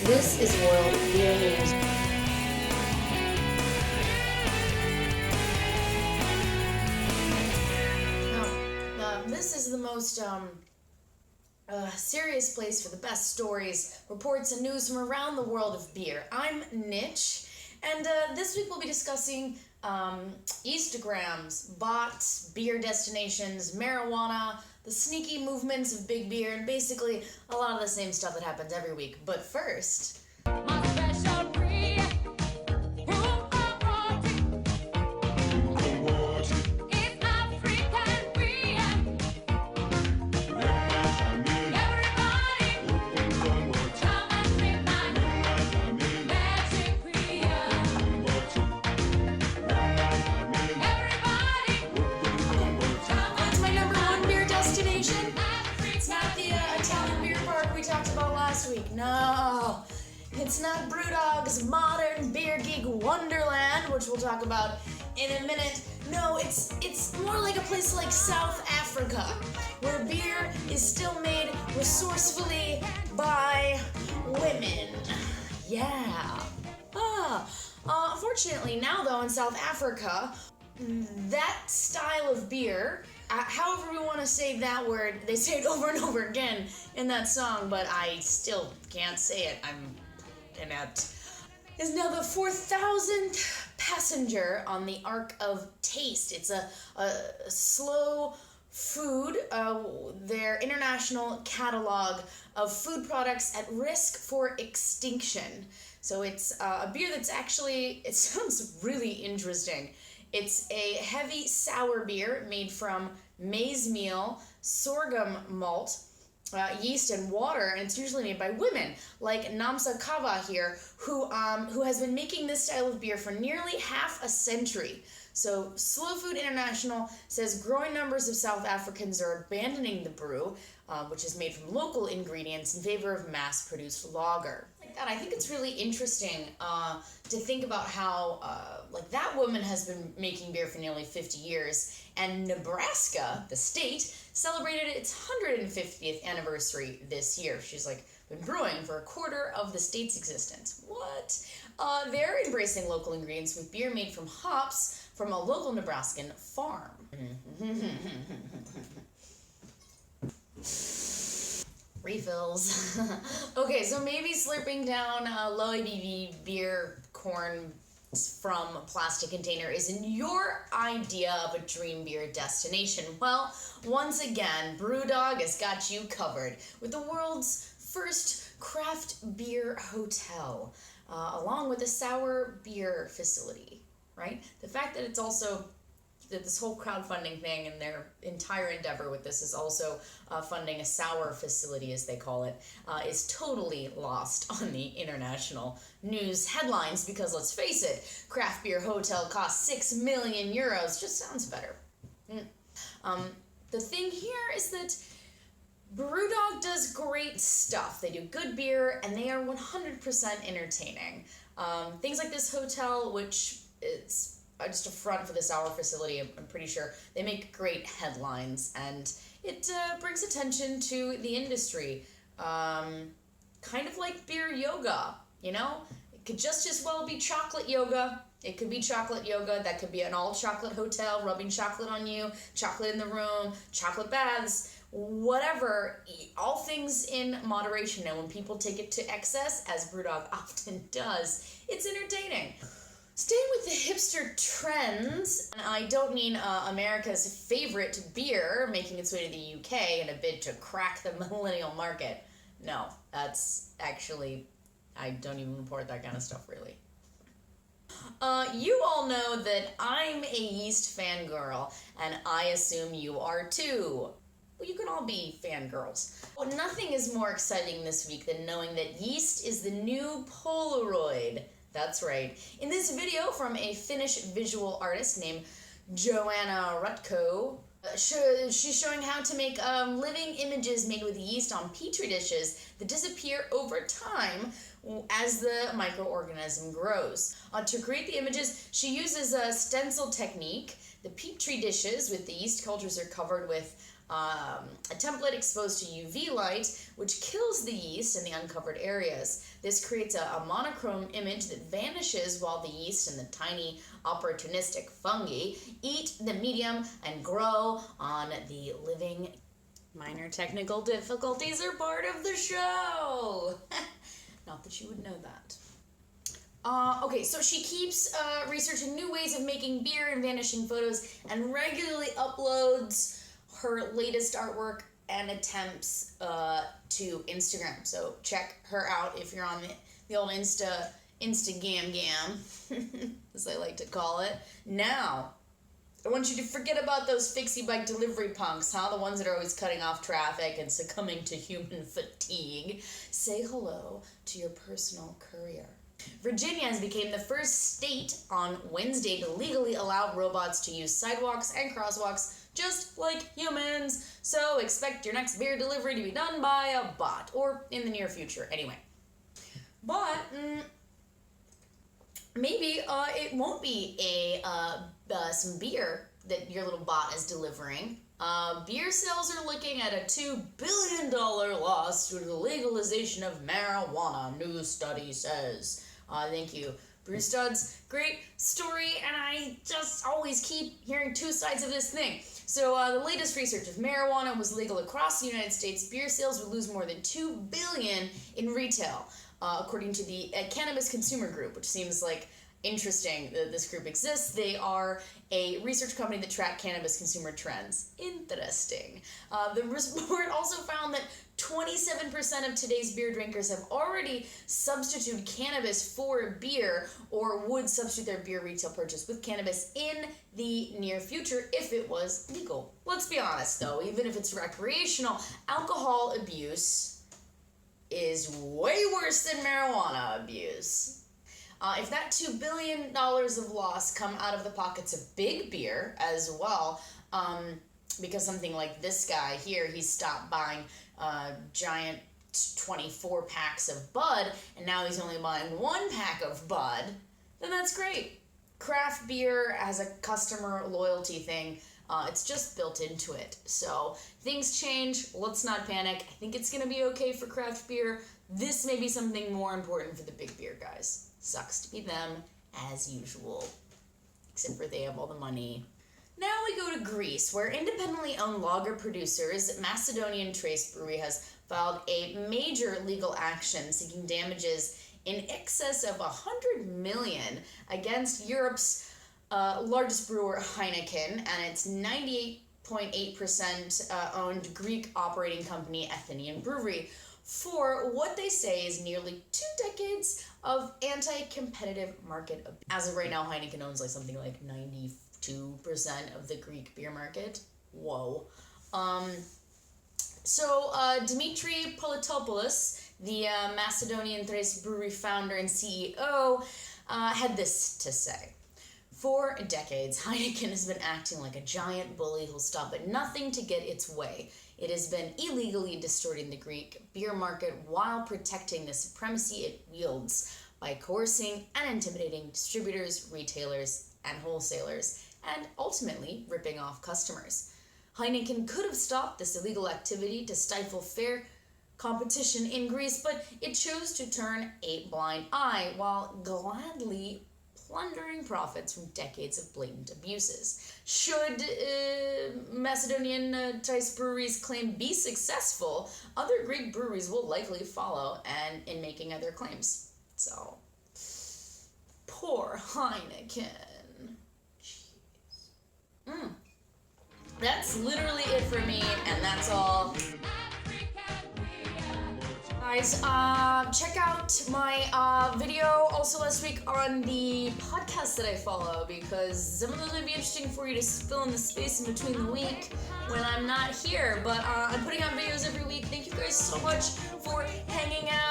This is World Beer News. Now, this is the most serious place for the best stories, reports, and news from around the world of beer. I'm Nitch, and this week we'll be discussing Instagrams, bots, beer destinations, marijuana, the sneaky movements of big beer, and basically a lot of the same stuff that happens every week. But first... No, it's not Brewdog's modern beer geek wonderland, which we'll talk about in a minute. No, it's more like a place like South Africa, where beer is still made resourcefully by women. Yeah. Unfortunately, now though in South Africa, that style of beer, however we want to say that word, they say it over and over again in that song, but I still can't say it. I'm inept. Is now the 4,000th passenger on the Ark of Taste. It's a slow food, their international catalog of food products at risk for extinction. So it's a beer that's actually, it sounds really interesting. It's a heavy sour beer made from maize meal, sorghum malt, yeast, and water, and it's usually made by women, like Namsa Kava here, who has been making this style of beer for nearly half a century. So Slow Food International says growing numbers of South Africans are abandoning the brew, which is made from local ingredients, in favor of mass-produced lager. Like that, I think it's really interesting to think about how like that woman has been making beer for nearly 50 years, and Nebraska, the state, celebrated its 150th anniversary this year. She's like been brewing for a quarter of the state's existence. What? They're embracing local ingredients with beer made from hops from a local Nebraskan farm. Refills. Okay, so maybe slurping down low ABV beer corn from a plastic container isn't your idea of a dream beer destination. Well, once again, Brewdog has got you covered with the world's first craft beer hotel, along with a sour beer facility, right? The fact that it's also that this whole crowdfunding thing and their entire endeavor with this is also funding a sour facility, as they call it, is totally lost on the international news headlines, because let's face it, craft beer hotel costs 6 million euros. Just sounds better. The thing here is that Brewdog does great stuff. They do good beer, and they are 100% entertaining. Things like this hotel, which is just a front for the sour facility, I'm pretty sure, they make great headlines, and it brings attention to the industry. Kind of like beer yoga, you know? It could just as well be chocolate yoga. It could be chocolate yoga. That could be an all-chocolate hotel, rubbing chocolate on you, chocolate in the room, chocolate baths, whatever. All things in moderation. And when people take it to excess, as Brewdog often does, it's entertaining. Staying with the hipster trends, and I don't mean America's favorite beer making its way to the UK in a bid to crack the millennial market. No, that's actually, I don't even report that kind of stuff, really. You all know that I'm a yeast fangirl, and I assume you are too. Well, you can all be fangirls. Well, nothing is more exciting this week than knowing that yeast is the new Polaroid. That's right. In this video from a Finnish visual artist named Joanna Rutko, she's showing how to make living images made with yeast on petri dishes that disappear over time as the microorganism grows. To create the images, she uses a stencil technique. The petri dishes with the yeast cultures are covered with a template exposed to UV light, which kills the yeast in the uncovered areas. This creates a monochrome image that vanishes while the yeast and the tiny opportunistic fungi eat the medium and grow on the living. Minor technical difficulties are part of the show. Not that you would know that. Okay, so she keeps researching new ways of making beer and vanishing photos and regularly uploads her latest artwork and attempts to Instagram. So check her out if you're on the old Instagram, as I like to call it. Now, I want you to forget about those fixie bike delivery punks, huh? The ones that are always cutting off traffic and succumbing to human fatigue. Say hello to your personal courier. Virginia has become the first state on Wednesday to legally allow robots to use sidewalks and crosswalks just like humans. So expect your next beer delivery to be done by a bot, or in the near future anyway. But maybe it won't be some beer that your little bot is delivering. Beer sales are looking at a $2 billion loss due to the legalization of marijuana, new study says. Thank you, Bruce Studs. Great story, and I just always keep hearing two sides of this thing. So the latest research, if marijuana was legal across the United States, beer sales would lose more than $2 billion in retail, according to the Cannabis Consumer Group, which seems like interesting that this group exists. They are a research company that track cannabis consumer trends. Interesting. The report also found that 27% of today's beer drinkers have already substituted cannabis for beer or would substitute their beer retail purchase with cannabis in the near future if it was legal. Let's be honest though, even if it's recreational, alcohol abuse is way worse than marijuana abuse. If that $2 billion of loss come out of the pockets of big beer as well, because something like this guy here, he stopped buying giant 24 packs of Bud, and now he's only buying 1 pack of Bud, then that's great. Craft beer has a customer loyalty thing. It's just built into it. So things change. Let's not panic. I think it's going to be okay for craft beer. This may be something more important for the big beer guys. Sucks to be them, as usual. Except for they have all the money. Now we go to Greece, where independently owned lager producers Macedonian Trace Brewery has filed a major legal action seeking damages in excess of $100 million against Europe's largest brewer Heineken and its 98.8% owned Greek operating company Athenian Brewery for what they say is nearly 2 decades of anti-competitive market abuse. As of right now, Heineken owns something like 92% of the Greek beer market. Whoa. So Dimitri Politopoulos, the Macedonian Thrace Brewery founder and CEO, had this to say. For decades, Heineken has been acting like a giant bully who'll stop at nothing to get its way. It has been illegally distorting the Greek beer market while protecting the supremacy it wields by coercing and intimidating distributors, retailers, and wholesalers, and ultimately ripping off customers. Heineken could have stopped this illegal activity to stifle fair competition in Greece, but it chose to turn a blind eye while gladly plundering profits from decades of blatant abuses. Should Macedonian Thrace Brewery's claim be successful, other Greek breweries will likely follow and in making other claims. So, poor Heineken. Jeez. That's literally it for me, and that's all. Guys, check out my video also last week on the podcast that I follow, because some of those might be interesting for you to fill in the space in between the week when I'm not here. But I'm putting out videos every week. Thank you guys so much for hanging out.